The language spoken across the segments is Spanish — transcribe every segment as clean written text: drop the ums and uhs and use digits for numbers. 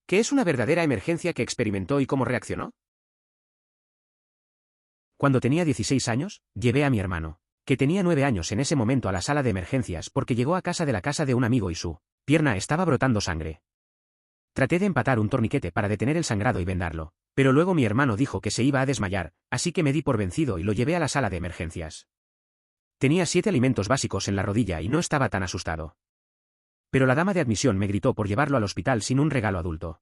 ¿Qué es una verdadera emergencia que experimentó y cómo reaccionó? Cuando tenía 16 años, llevé a mi hermano, que tenía 9 años en ese momento, a la sala de emergencias porque llegó a casa de un amigo y su pierna estaba brotando sangre. Traté de empatar un torniquete para detener el sangrado y vendarlo, pero luego mi hermano dijo que se iba a desmayar, así que me di por vencido y lo llevé a la sala de emergencias. Tenía 7 alimentos básicos en la rodilla y no estaba tan asustado. Pero la dama de admisión me gritó por llevarlo al hospital sin un regalo adulto.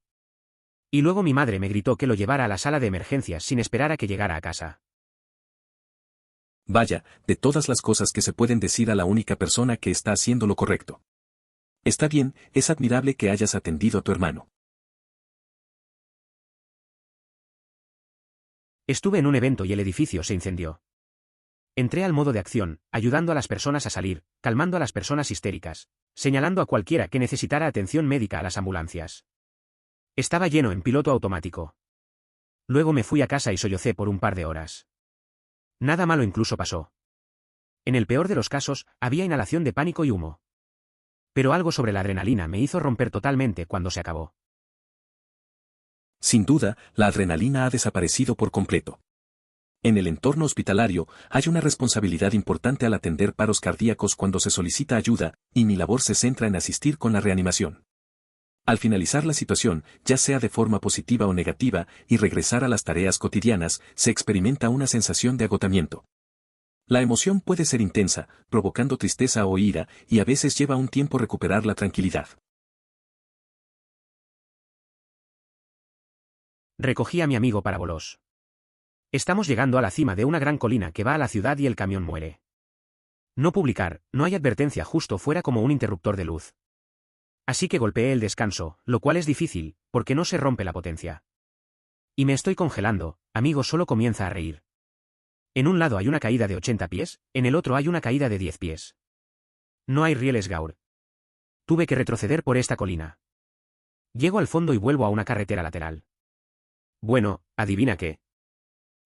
Y luego mi madre me gritó que lo llevara a la sala de emergencias sin esperar a que llegara a casa. Vaya, de todas las cosas que se pueden decir a la única persona que está haciendo lo correcto. Está bien, es admirable que hayas atendido a tu hermano. Estuve en un evento y el edificio se incendió. Entré al modo de acción, ayudando a las personas a salir, calmando a las personas histéricas, señalando a cualquiera que necesitara atención médica a las ambulancias. Estaba lleno en piloto automático. Luego me fui a casa y sollocé por un par de horas. Nada malo incluso pasó. En el peor de los casos, había inhalación de pánico y humo. Pero algo sobre la adrenalina me hizo romper totalmente cuando se acabó. Sin duda, la adrenalina ha desaparecido por completo. En el entorno hospitalario, hay una responsabilidad importante al atender paros cardíacos cuando se solicita ayuda, y mi labor se centra en asistir con la reanimación. Al finalizar la situación, ya sea de forma positiva o negativa, y regresar a las tareas cotidianas, se experimenta una sensación de agotamiento. La emoción puede ser intensa, provocando tristeza o ira, y a veces lleva un tiempo recuperar la tranquilidad. Recogí a mi amigo para Bolos. Estamos llegando a la cima de una gran colina que va a la ciudad y el camión muere. No publicar, no hay advertencia justo fuera como un interruptor de luz. Así que golpeé el descanso, lo cual es difícil, porque no se rompe la potencia. Y me estoy congelando, amigo solo comienza a reír. En un lado hay una caída de 80 pies, en el otro hay una caída de 10 pies. No hay rieles Gaur. Tuve que retroceder por esta colina. Llego al fondo y vuelvo a una carretera lateral. Bueno, adivina qué.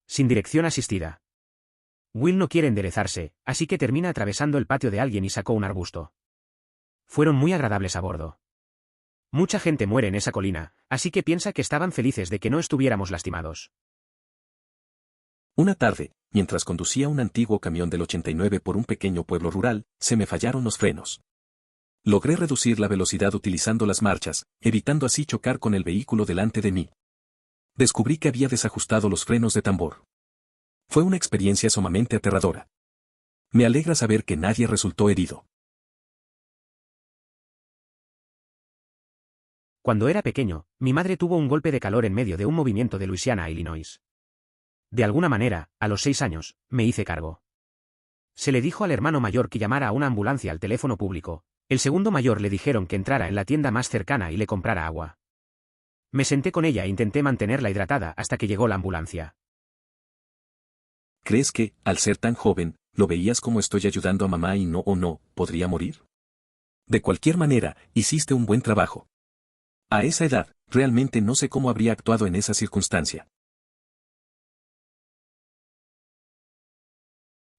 Sin dirección asistida. Will no quiere enderezarse, así que termina atravesando el patio de alguien y sacó un arbusto. Fueron muy agradables a bordo. Mucha gente muere en esa colina, así que piensa que estaban felices de que no estuviéramos lastimados. Una tarde, mientras conducía un antiguo camión del 89 por un pequeño pueblo rural, se me fallaron los frenos. Logré reducir la velocidad utilizando las marchas, evitando así chocar con el vehículo delante de mí. Descubrí que había desajustado los frenos de tambor. Fue una experiencia sumamente aterradora. Me alegra saber que nadie resultó herido. Cuando era pequeño, mi madre tuvo un golpe de calor en medio de un movimiento de Luisiana a Illinois. De alguna manera, a los 6 años, me hice cargo. Se le dijo al hermano mayor que llamara a una ambulancia al teléfono público. El segundo mayor le dijeron que entrara en la tienda más cercana y le comprara agua. Me senté con ella e intenté mantenerla hidratada hasta que llegó la ambulancia. ¿Crees que, al ser tan joven, lo veías como estoy ayudando a mamá y no o no, podría morir? De cualquier manera, hiciste un buen trabajo. A esa edad, realmente no sé cómo habría actuado en esa circunstancia.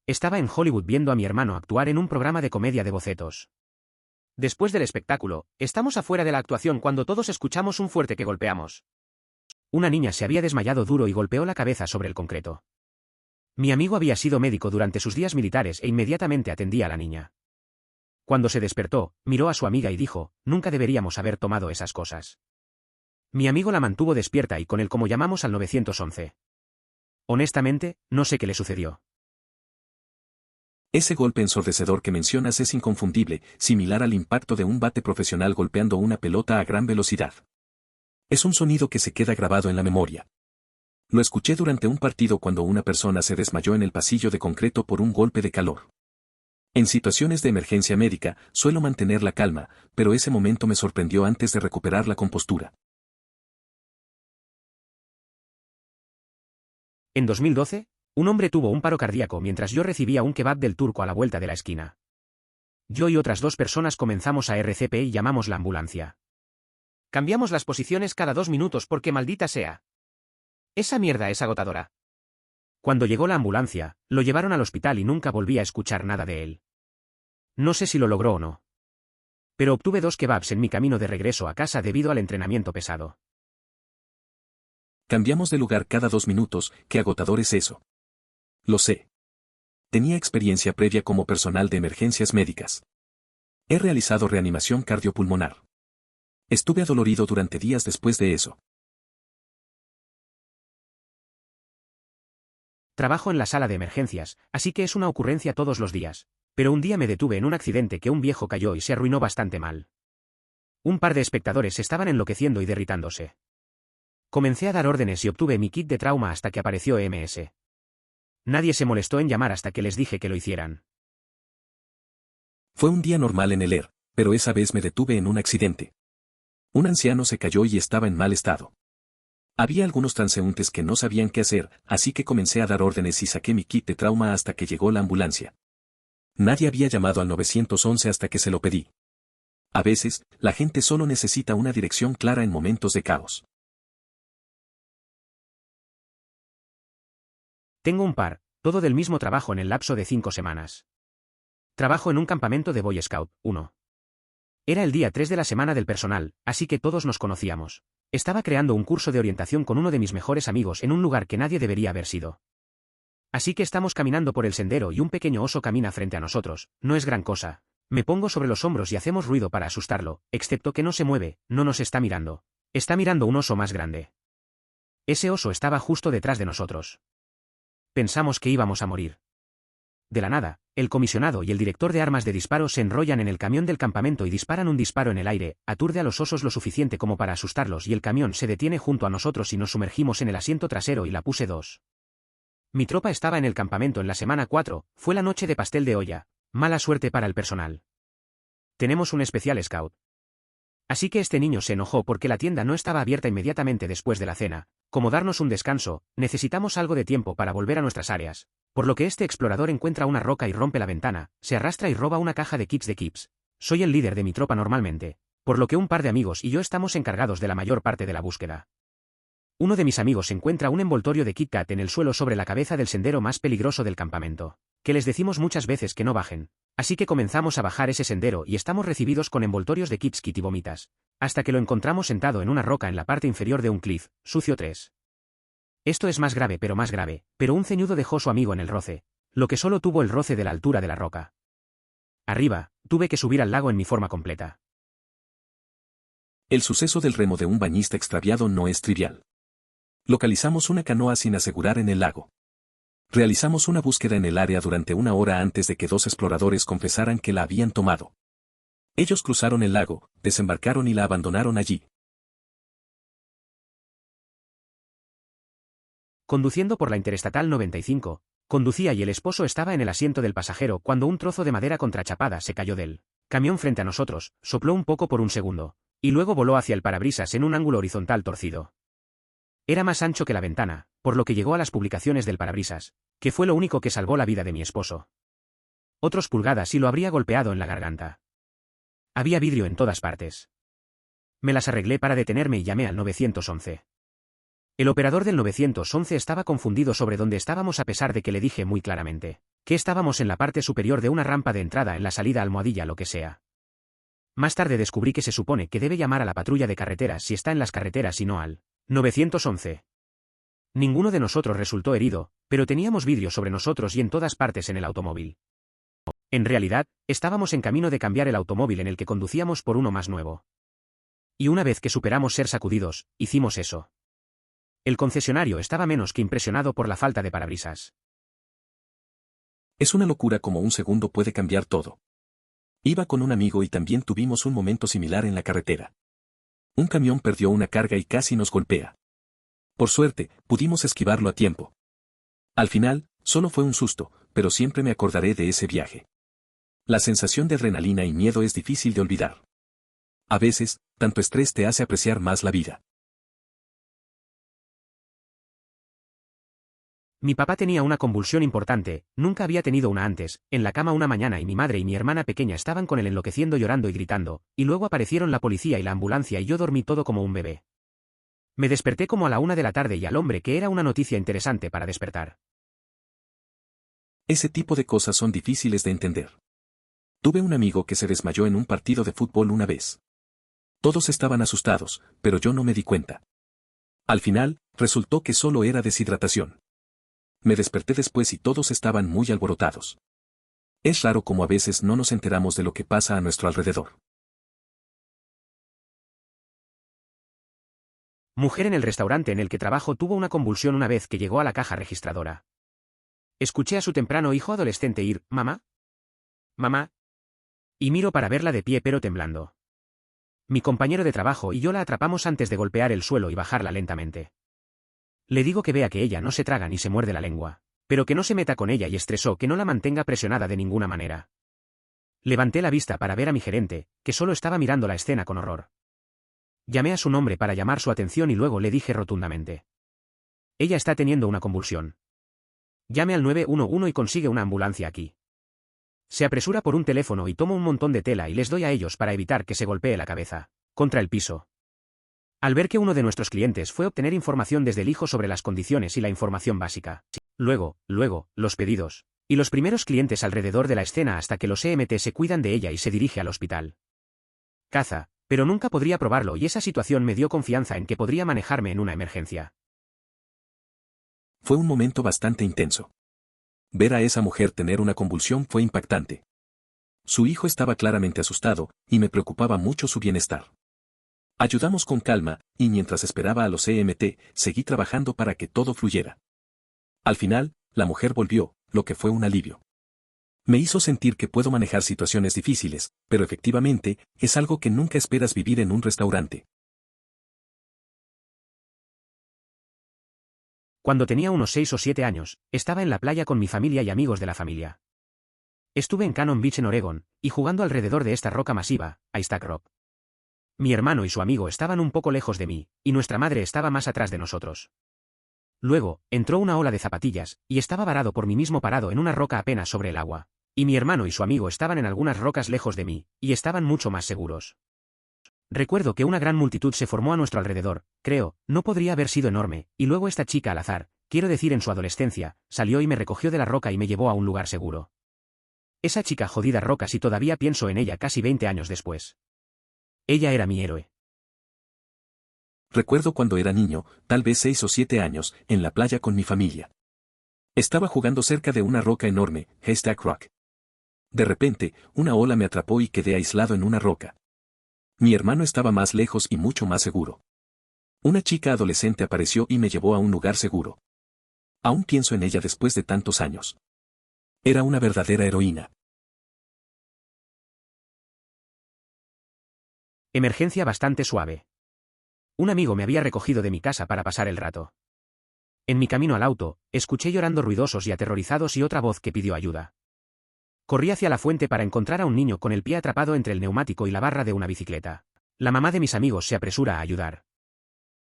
Estaba en Hollywood viendo a mi hermano actuar en un programa de comedia de bocetos. Después del espectáculo, estamos afuera de la actuación cuando todos escuchamos un fuerte que golpeamos. Una niña se había desmayado duro y golpeó la cabeza sobre el concreto. Mi amigo había sido médico durante sus días militares e inmediatamente atendía a la niña. Cuando se despertó, miró a su amiga y dijo, nunca deberíamos haber tomado esas cosas. Mi amigo la mantuvo despierta y con él como llamamos al 911. Honestamente, no sé qué le sucedió. Ese golpe ensordecedor que mencionas es inconfundible, similar al impacto de un bate profesional golpeando una pelota a gran velocidad. Es un sonido que se queda grabado en la memoria. Lo escuché durante un partido cuando una persona se desmayó en el pasillo de concreto por un golpe de calor. En situaciones de emergencia médica, suelo mantener la calma, pero ese momento me sorprendió antes de recuperar la compostura. En 2012, un hombre tuvo un paro cardíaco mientras yo recibía un kebab del turco a la vuelta de la esquina. Yo y otras 2 personas comenzamos a RCP y llamamos la ambulancia. Cambiamos las posiciones cada 2 minutos porque maldita sea. Esa mierda es agotadora. Cuando llegó la ambulancia, lo llevaron al hospital y nunca volví a escuchar nada de él. No sé si lo logró o no. Pero obtuve 2 kebabs en mi camino de regreso a casa debido al entrenamiento pesado. Cambiamos de lugar cada 2 minutos, qué agotador es eso. Lo sé. Tenía experiencia previa como personal de emergencias médicas. He realizado reanimación cardiopulmonar. Estuve adolorido durante días después de eso. Trabajo en la sala de emergencias, así que es una ocurrencia todos los días. Pero un día me detuve en un accidente que un viejo cayó y se arruinó bastante mal. Un par de espectadores estaban enloqueciendo y derritándose. Comencé a dar órdenes y obtuve mi kit de trauma hasta que apareció EMS. Nadie se molestó en llamar hasta que les dije que lo hicieran. Fue un día normal en el ER, pero esa vez me detuve en un accidente. Un anciano se cayó y estaba en mal estado. Había algunos transeúntes que no sabían qué hacer, así que comencé a dar órdenes y saqué mi kit de trauma hasta que llegó la ambulancia. Nadie había llamado al 911 hasta que se lo pedí. A veces, la gente solo necesita una dirección clara en momentos de caos. Tengo un par, todo del mismo trabajo en el lapso de 5 semanas. Trabajo en un campamento de Boy Scout, 1. Era el día 3 de la semana del personal, así que todos nos conocíamos. Estaba creando un curso de orientación con uno de mis mejores amigos en un lugar que nadie debería haber sido. Así que estamos caminando por el sendero y un pequeño oso camina frente a nosotros, no es gran cosa. Me pongo sobre los hombros y hacemos ruido para asustarlo, excepto que no se mueve, no nos está mirando. Está mirando un oso más grande. Ese oso estaba justo detrás de nosotros. Pensamos que íbamos a morir. De la nada, el comisionado y el director de armas de disparo se enrollan en el camión del campamento y disparan un disparo en el aire, aturde a los osos lo suficiente como para asustarlos y el camión se detiene junto a nosotros y nos sumergimos en el asiento trasero y la puse 2. Mi tropa estaba en el campamento en la semana 4, fue la noche de pastel de olla, mala suerte para el personal. Tenemos un especial scout. Así que este niño se enojó porque la tienda no estaba abierta inmediatamente después de la cena. Como darnos un descanso, necesitamos algo de tiempo para volver a nuestras áreas, por lo que este explorador encuentra una roca y rompe la ventana, se arrastra y roba una caja de kits de Kips. Soy el líder de mi tropa normalmente, por lo que un par de amigos y yo estamos encargados de la mayor parte de la búsqueda. Uno de mis amigos encuentra un envoltorio de Kit Kat en el suelo sobre la cabeza del sendero más peligroso del campamento, que les decimos muchas veces que no bajen, así que comenzamos a bajar ese sendero y estamos recibidos con envoltorios de Kips Kit y vomitas, hasta que lo encontramos sentado en una roca en la parte inferior de un cliff, sucio 3. Esto es más grave, pero un ceñudo dejó su amigo en el roce, lo que solo tuvo el roce de la altura de la roca. Arriba, tuve que subir al lago en mi forma completa. El suceso del remo de un bañista extraviado no es trivial. Localizamos una canoa sin asegurar en el lago. Realizamos una búsqueda en el área durante 1 hora antes de que 2 exploradores confesaran que la habían tomado. Ellos cruzaron el lago, desembarcaron y la abandonaron allí. Conduciendo por la Interestatal 95, conducía y el esposo estaba en el asiento del pasajero cuando un trozo de madera contrachapada se cayó del camión frente a nosotros, sopló un poco por un segundo, y luego voló hacia el parabrisas en un ángulo horizontal torcido. Era más ancho que la ventana, por lo que llegó a las publicaciones del parabrisas, que fue lo único que salvó la vida de mi esposo. Otros pulgadas y lo habría golpeado en la garganta. Había vidrio en todas partes. Me las arreglé para detenerme y llamé al 911. El operador del 911 estaba confundido sobre dónde estábamos a pesar de que le dije muy claramente que estábamos en la parte superior de una rampa de entrada en la salida almohadilla lo que sea. Más tarde descubrí que se supone que debe llamar a la patrulla de carreteras si está en las carreteras y no al 911. Ninguno de nosotros resultó herido, pero teníamos vidrio sobre nosotros y en todas partes en el automóvil. En realidad, estábamos en camino de cambiar el automóvil en el que conducíamos por uno más nuevo. Y una vez que superamos ser sacudidos, hicimos eso. El concesionario estaba menos que impresionado por la falta de parabrisas. Es una locura como un segundo puede cambiar todo. Iba con un amigo y también tuvimos un momento similar en la carretera. Un camión perdió una carga y casi nos golpea. Por suerte, pudimos esquivarlo a tiempo. Al final, solo fue un susto, pero siempre me acordaré de ese viaje. La sensación de adrenalina y miedo es difícil de olvidar. A veces, tanto estrés te hace apreciar más la vida. Mi papá tenía una convulsión importante, nunca había tenido una antes, en la cama una mañana y mi madre y mi hermana pequeña estaban con él enloqueciendo llorando y gritando, y luego aparecieron la policía y la ambulancia y yo dormí todo como un bebé. Me desperté como a la 1 de la tarde y al hombre que era una noticia interesante para despertar. Ese tipo de cosas son difíciles de entender. Tuve un amigo que se desmayó en un partido de fútbol una vez. Todos estaban asustados, pero yo no me di cuenta. Al final, resultó que solo era deshidratación. Me desperté después y todos estaban muy alborotados. Es raro como a veces no nos enteramos de lo que pasa a nuestro alrededor. Mujer en el restaurante en el que trabajo tuvo una convulsión una vez que llegó a la caja registradora. Escuché a su temprano hijo adolescente ir, «Mamá, mamá», y miro para verla de pie pero temblando. Mi compañero de trabajo y yo la atrapamos antes de golpear el suelo y bajarla lentamente. Le digo que vea que ella no se traga ni se muerde la lengua, pero que no se meta con ella y estresó que no la mantenga presionada de ninguna manera. Levanté la vista para ver a mi gerente, que solo estaba mirando la escena con horror. Llamé a su nombre para llamar su atención y luego le dije rotundamente: «Ella está teniendo una convulsión. Llame al 911 y consigue una ambulancia aquí». Se apresura por un teléfono y tomo un montón de tela y les doy a ellos para evitar que se golpee la cabeza contra el piso. Al ver que uno de nuestros clientes fue obtener información desde el hijo sobre las condiciones y la información básica. Luego, los pedidos. Y los primeros clientes alrededor de la escena hasta que los EMT se cuidan de ella y se dirige al hospital. Caza, pero nunca podría probarlo y esa situación me dio confianza en que podría manejarme en una emergencia. Fue un momento bastante intenso. Ver a esa mujer tener una convulsión fue impactante. Su hijo estaba claramente asustado, y me preocupaba mucho su bienestar. Ayudamos con calma, y mientras esperaba a los EMT, seguí trabajando para que todo fluyera. Al final, la mujer volvió, lo que fue un alivio. Me hizo sentir que puedo manejar situaciones difíciles, pero efectivamente, es algo que nunca esperas vivir en un restaurante. Cuando tenía unos 6 o 7 años, estaba en la playa con mi familia y amigos de la familia. Estuve en Cannon Beach en Oregón, y jugando alrededor de esta roca masiva, Haystack Rock. Mi hermano y su amigo estaban un poco lejos de mí, y nuestra madre estaba más atrás de nosotros. Luego, entró una ola de zapatillas, y estaba varado por mí mismo parado en una roca apenas sobre el agua. Y mi hermano y su amigo estaban en algunas rocas lejos de mí, y estaban mucho más seguros. Recuerdo que una gran multitud se formó a nuestro alrededor, creo, no podría haber sido enorme, y luego esta chica al azar, quiero decir en su adolescencia, salió y me recogió de la roca y me llevó a un lugar seguro. Esa chica jodida rocas y todavía pienso en ella casi 20 años después. Ella era mi héroe. Recuerdo cuando era niño, tal vez 6 o 7 años, en la playa con mi familia. Estaba jugando cerca de una roca enorme, Haystack Rock. De repente, una ola me atrapó y quedé aislado en una roca. Mi hermano estaba más lejos y mucho más seguro. Una chica adolescente apareció y me llevó a un lugar seguro. Aún pienso en ella después de tantos años. Era una verdadera heroína. Emergencia bastante suave. Un amigo me había recogido de mi casa para pasar el rato. En mi camino al auto, escuché llorando ruidosos y aterrorizados y otra voz que pidió ayuda. Corrí hacia la fuente para encontrar a un niño con el pie atrapado entre el neumático y la barra de una bicicleta. La mamá de mis amigos se apresura a ayudar.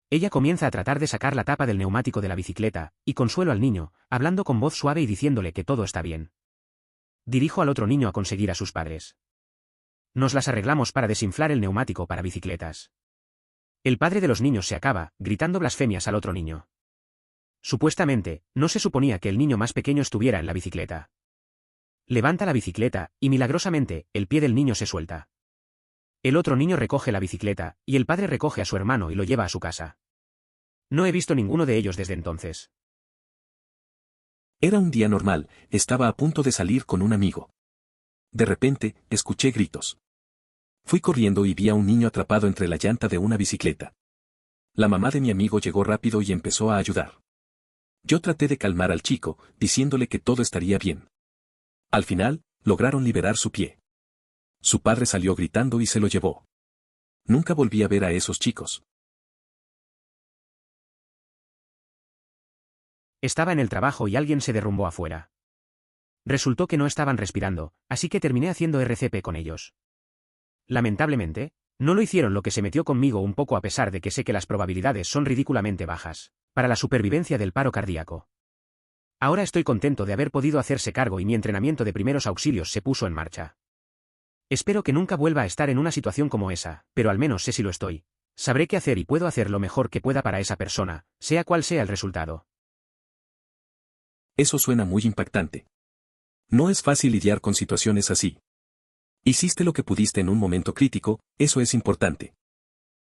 Ella comienza a tratar de sacar la tapa del neumático de la bicicleta, y consuelo al niño, hablando con voz suave y diciéndole que todo está bien. Dirijo al otro niño a conseguir a sus padres. Nos las arreglamos para desinflar el neumático para bicicletas. El padre de los niños se acaba, gritando blasfemias al otro niño. Supuestamente, no se suponía que el niño más pequeño estuviera en la bicicleta. Levanta la bicicleta, y milagrosamente, el pie del niño se suelta. El otro niño recoge la bicicleta, y el padre recoge a su hermano y lo lleva a su casa. No he visto ninguno de ellos desde entonces. Era un día normal, estaba a punto de salir con un amigo. De repente, escuché gritos. Fui corriendo y vi a un niño atrapado entre la llanta de una bicicleta. La mamá de mi amigo llegó rápido y empezó a ayudar. Yo traté de calmar al chico, diciéndole que todo estaría bien. Al final, lograron liberar su pie. Su padre salió gritando y se lo llevó. Nunca volví a ver a esos chicos. Estaba en el trabajo y alguien se derrumbó afuera. Resultó que no estaban respirando, así que terminé haciendo RCP con ellos. Lamentablemente, no lo hicieron, lo que se metió conmigo un poco a pesar de que sé que las probabilidades son ridículamente bajas para la supervivencia del paro cardíaco. Ahora estoy contento de haber podido hacerse cargo y mi entrenamiento de primeros auxilios se puso en marcha. Espero que nunca vuelva a estar en una situación como esa, pero al menos sé si lo estoy. Sabré qué hacer y puedo hacer lo mejor que pueda para esa persona, sea cual sea el resultado. Eso suena muy impactante. No es fácil lidiar con situaciones así. Hiciste lo que pudiste en un momento crítico, eso es importante.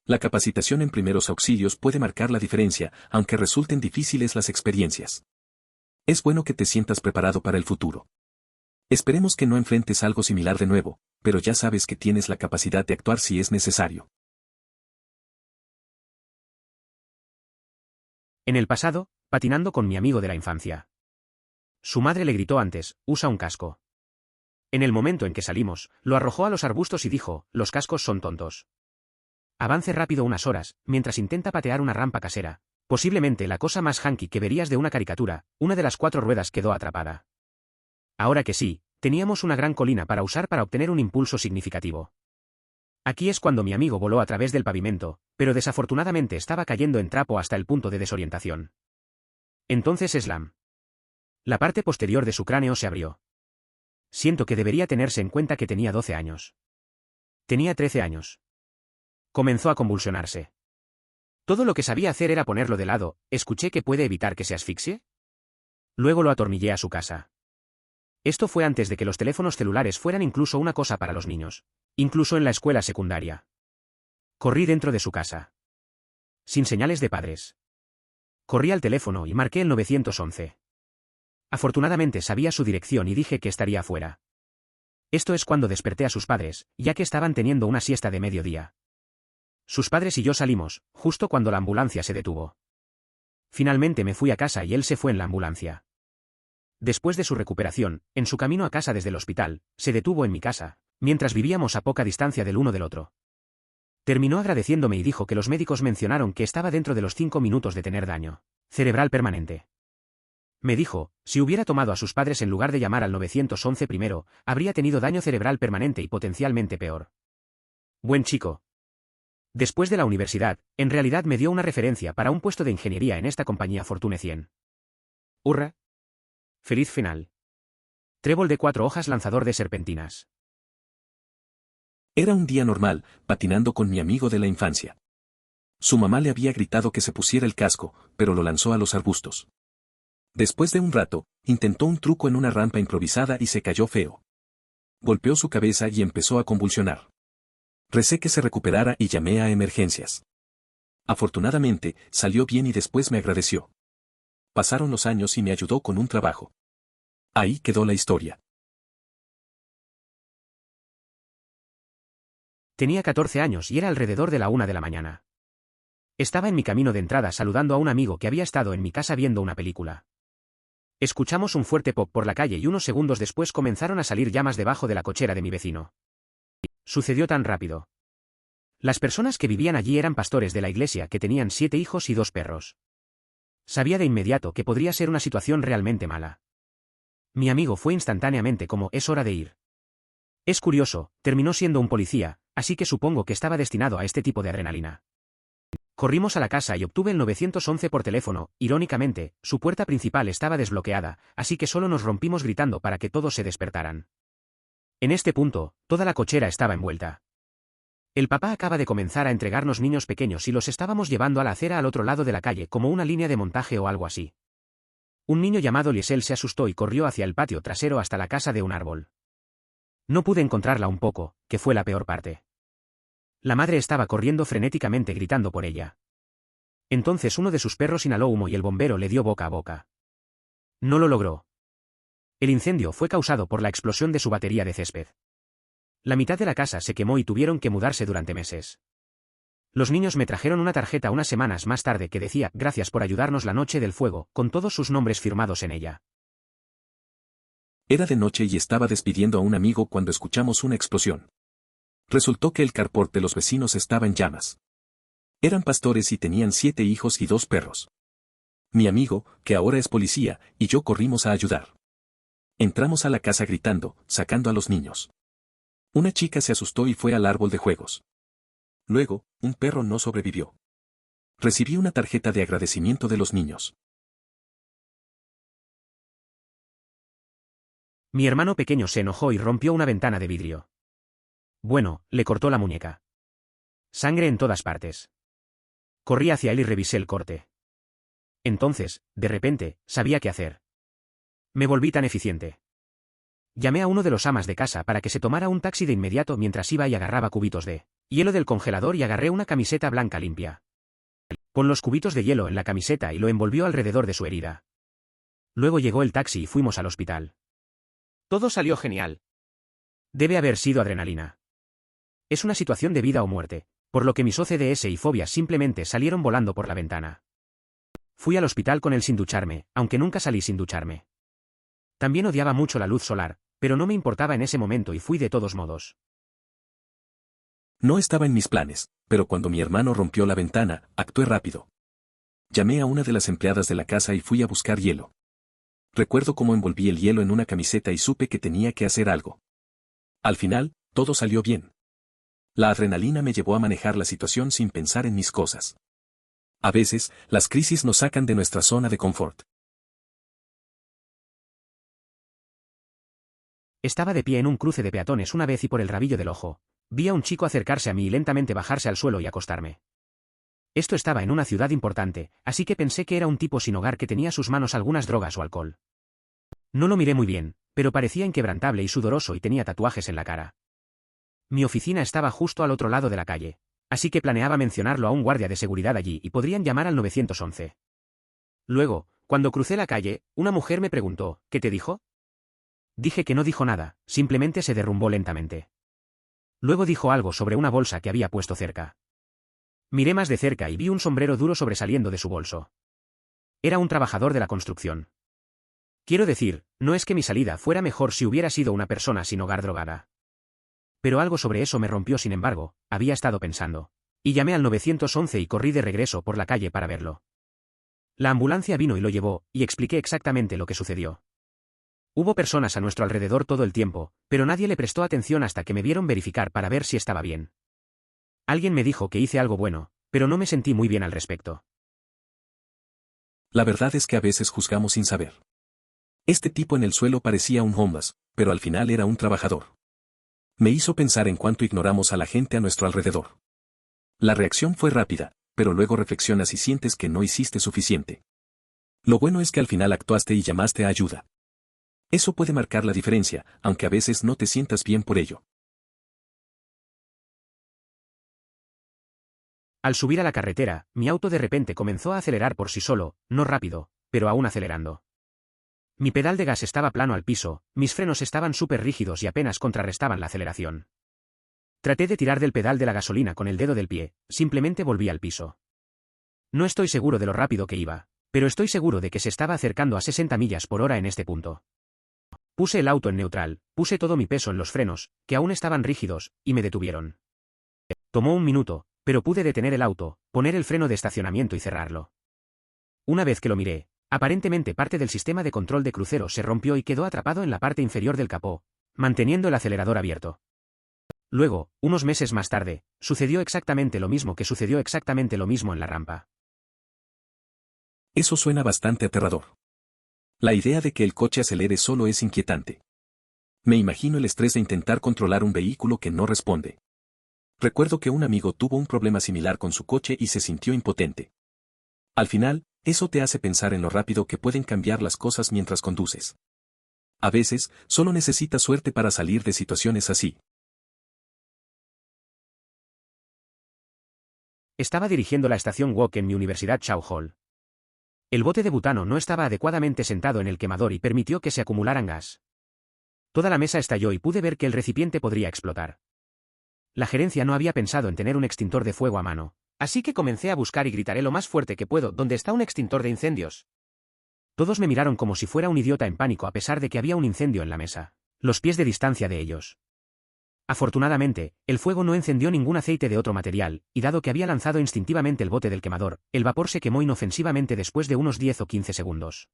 La capacitación en primeros auxilios puede marcar la diferencia, aunque resulten difíciles las experiencias. Es bueno que te sientas preparado para el futuro. Esperemos que no enfrentes algo similar de nuevo, pero ya sabes que tienes la capacidad de actuar si es necesario. En el pasado, patinando con mi amigo de la infancia. Su madre le gritó antes, usa un casco. En el momento en que salimos, lo arrojó a los arbustos y dijo, los cascos son tontos. Avance rápido unas horas, mientras intenta patear una rampa casera. Posiblemente la cosa más hanky que verías de una caricatura, una de las 4 ruedas quedó atrapada. Ahora que sí, teníamos una gran colina para usar para obtener un impulso significativo. Aquí es cuando mi amigo voló a través del pavimento, pero desafortunadamente estaba cayendo en trapo hasta el punto de desorientación. Entonces slam. La parte posterior de su cráneo se abrió. Siento que debería tenerse en cuenta que tenía 12 años. Tenía 13 años. Comenzó a convulsionarse. Todo lo que sabía hacer era ponerlo de lado. ¿Escuché que puede evitar que se asfixie? Luego lo atornillé a su casa. Esto fue antes de que los teléfonos celulares fueran incluso una cosa para los niños. Incluso en la escuela secundaria. Corrí dentro de su casa. Sin señales de padres. Corrí al teléfono y marqué el 911. Afortunadamente sabía su dirección y dije que estaría afuera. Esto es cuando desperté a sus padres, ya que estaban teniendo una siesta de mediodía. Sus padres y yo salimos, justo cuando la ambulancia se detuvo. Finalmente me fui a casa y él se fue en la ambulancia. Después de su recuperación, en su camino a casa desde el hospital, se detuvo en mi casa, mientras vivíamos a poca distancia del uno del otro. Terminó agradeciéndome y dijo que los médicos mencionaron que estaba dentro de los 5 minutos de tener daño cerebral permanente. Me dijo, si hubiera tomado a sus padres en lugar de llamar al 911 primero, habría tenido daño cerebral permanente y potencialmente peor. Buen chico. Después de la universidad, en realidad me dio una referencia para un puesto de ingeniería en esta compañía Fortune 100. ¡Hurra! Feliz final. Trébol de 4 hojas lanzador de serpentinas. Era un día normal, patinando con mi amigo de la infancia. Su mamá le había gritado que se pusiera el casco, pero lo lanzó a los arbustos. Después de un rato, intentó un truco en una rampa improvisada y se cayó feo. Golpeó su cabeza y empezó a convulsionar. Recé que se recuperara y llamé a emergencias. Afortunadamente, salió bien y después me agradeció. Pasaron los años y me ayudó con un trabajo. Ahí quedó la historia. Tenía 14 años y era alrededor de la 1 de la mañana. Estaba en mi camino de entrada saludando a un amigo que había estado en mi casa viendo una película. Escuchamos un fuerte pop por la calle y unos segundos después comenzaron a salir llamas debajo de la cochera de mi vecino. Sucedió tan rápido. Las personas que vivían allí eran pastores de la iglesia que tenían 7 hijos y 2 perros. Sabía de inmediato que podría ser una situación realmente mala. Mi amigo fue instantáneamente como es hora de ir. Es curioso, terminó siendo un policía, así que supongo que estaba destinado a este tipo de adrenalina. Corrimos a la casa y obtuve el 911 por teléfono. Irónicamente, su puerta principal estaba desbloqueada, así que solo nos rompimos gritando para que todos se despertaran. En este punto, toda la cochera estaba envuelta. El papá acaba de comenzar a entregarnos niños pequeños y los estábamos llevando a la acera al otro lado de la calle como una línea de montaje o algo así. Un niño llamado Liesel se asustó y corrió hacia el patio trasero hasta la casa de un árbol. No pude encontrarla un poco, que fue la peor parte. La madre estaba corriendo frenéticamente gritando por ella. Entonces uno de sus perros inhaló humo y el bombero le dio boca a boca. No lo logró. El incendio fue causado por la explosión de su batería de césped. La mitad de la casa se quemó y tuvieron que mudarse durante meses. Los niños me trajeron una tarjeta unas semanas más tarde que decía, gracias por ayudarnos la noche del fuego, con todos sus nombres firmados en ella. Era de noche y estaba despidiendo a un amigo cuando escuchamos una explosión. Resultó que el carport de los vecinos estaba en llamas. Eran pastores y tenían 7 hijos y 2 perros. Mi amigo, que ahora es policía, y yo corrimos a ayudar. Entramos a la casa gritando, sacando a los niños. Una chica se asustó y fue al árbol de juegos. Luego, un perro no sobrevivió. Recibí una tarjeta de agradecimiento de los niños. Mi hermano pequeño se enojó y rompió una ventana de vidrio. Bueno, le cortó la muñeca. Sangre en todas partes. Corrí hacia él y revisé el corte. Entonces, de repente, sabía qué hacer. Me volví tan eficiente. Llamé a uno de los amas de casa para que se tomara un taxi de inmediato mientras iba y agarraba cubitos de hielo del congelador y agarré una camiseta blanca limpia. Pon los cubitos de hielo en la camiseta y lo envolvió alrededor de su herida. Luego llegó el taxi y fuimos al hospital. Todo salió genial. Debe haber sido adrenalina. Es una situación de vida o muerte, por lo que mis OCDS y fobias simplemente salieron volando por la ventana. Fui al hospital con él sin ducharme, aunque nunca salí sin ducharme. También odiaba mucho la luz solar, pero no me importaba en ese momento y fui de todos modos. No estaba en mis planes, pero cuando mi hermano rompió la ventana, actué rápido. Llamé a una de las empleadas de la casa y fui a buscar hielo. Recuerdo cómo envolví el hielo en una camiseta y supe que tenía que hacer algo. Al final, todo salió bien. La adrenalina me llevó a manejar la situación sin pensar en mis cosas. A veces, las crisis nos sacan de nuestra zona de confort. Estaba de pie en un cruce de peatones una vez y por el rabillo del ojo, vi a un chico acercarse a mí y lentamente bajarse al suelo y acostarme. Esto estaba en una ciudad importante, así que pensé que era un tipo sin hogar que tenía sus manos algunas drogas o alcohol. No lo miré muy bien, pero parecía inquebrantable y sudoroso y tenía tatuajes en la cara. Mi oficina estaba justo al otro lado de la calle, así que planeaba mencionarlo a un guardia de seguridad allí y podrían llamar al 911. Luego, cuando crucé la calle, una mujer me preguntó, ¿qué te dijo? Dije que no dijo nada, simplemente se derrumbó lentamente. Luego dijo algo sobre una bolsa que había puesto cerca. Miré más de cerca y vi un sombrero duro sobresaliendo de su bolso. Era un trabajador de la construcción. Quiero decir, no es que mi salida fuera mejor si hubiera sido una persona sin hogar drogada. Pero algo sobre eso me rompió, sin embargo, había estado pensando. Y llamé al 911 y corrí de regreso por la calle para verlo. La ambulancia vino y lo llevó, y expliqué exactamente lo que sucedió. Hubo personas a nuestro alrededor todo el tiempo, pero nadie le prestó atención hasta que me vieron verificar para ver si estaba bien. Alguien me dijo que hice algo bueno, pero no me sentí muy bien al respecto. La verdad es que a veces juzgamos sin saber. Este tipo en el suelo parecía un homeless, pero al final era un trabajador. Me hizo pensar en cuánto ignoramos a la gente a nuestro alrededor. La reacción fue rápida, pero luego reflexionas y sientes que no hiciste suficiente. Lo bueno es que al final actuaste y llamaste a ayuda. Eso puede marcar la diferencia, aunque a veces no te sientas bien por ello. Al subir a la carretera, mi auto de repente comenzó a acelerar por sí solo, no rápido, pero aún acelerando. Mi pedal de gas estaba plano al piso, mis frenos estaban súper rígidos y apenas contrarrestaban la aceleración. Traté de tirar del pedal de la gasolina con el dedo del pie, simplemente volví al piso. No estoy seguro de lo rápido que iba, pero estoy seguro de que se estaba acercando a 60 millas por hora en este punto. Puse el auto en neutral, puse todo mi peso en los frenos, que aún estaban rígidos, y me detuvieron. Tomó un minuto, pero pude detener el auto, poner el freno de estacionamiento y cerrarlo. Una vez que lo miré, aparentemente parte del sistema de control de crucero se rompió y quedó atrapado en la parte inferior del capó, manteniendo el acelerador abierto. Luego, unos meses más tarde, sucedió exactamente lo mismo en la rampa. Eso suena bastante aterrador. La idea de que el coche acelere solo es inquietante. Me imagino el estrés de intentar controlar un vehículo que no responde. Recuerdo que un amigo tuvo un problema similar con su coche y se sintió impotente. Al final, eso te hace pensar en lo rápido que pueden cambiar las cosas mientras conduces. A veces, solo necesitas suerte para salir de situaciones así. Estaba dirigiendo la estación Wok en mi universidad Chao Hall. El bote de butano no estaba adecuadamente sentado en el quemador y permitió que se acumularan gas. Toda la mesa estalló y pude ver que el recipiente podría explotar. La gerencia no había pensado en tener un extintor de fuego a mano, así que comencé a buscar y gritaré lo más fuerte que puedo: ¿dónde está un extintor de incendios? Todos me miraron como si fuera un idiota en pánico a pesar de que había un incendio en la mesa, los pies de distancia de ellos. Afortunadamente, el fuego no encendió ningún aceite de otro material, y dado que había lanzado instintivamente el bote del quemador, el vapor se quemó inofensivamente después de unos 10 o 15 segundos.